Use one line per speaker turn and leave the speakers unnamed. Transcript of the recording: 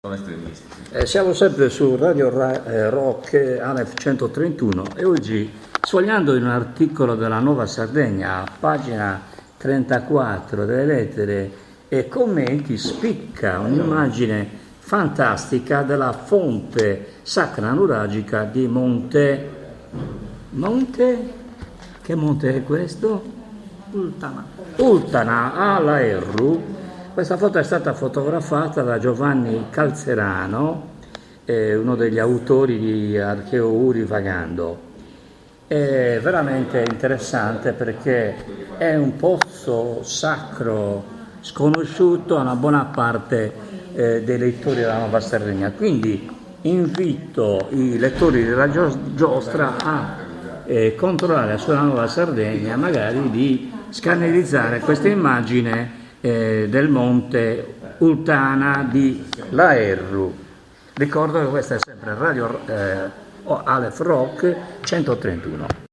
Sono estremisti.
Siamo sempre su Radio Rock Alef 131 e oggi, sfogliando in un articolo della Nuova Sardegna, a pagina 34 delle lettere e commenti, spicca un'immagine fantastica della fonte sacra nuragica di Monte... Che monte è questo? Ultana alla Erru. Questa foto è stata fotografata da Giovanni Calzerano, uno degli autori di Archeo Uri Vagando. È veramente interessante perché è un pozzo sacro sconosciuto a una buona parte dei lettori della Nuova Sardegna. Quindi invito i lettori della giostra a controllare sulla Nuova Sardegna, magari di scannerizzare questa immagine del monte Ultana di Laerru. Ricordo che questa è sempre Radio Alef Rock 131.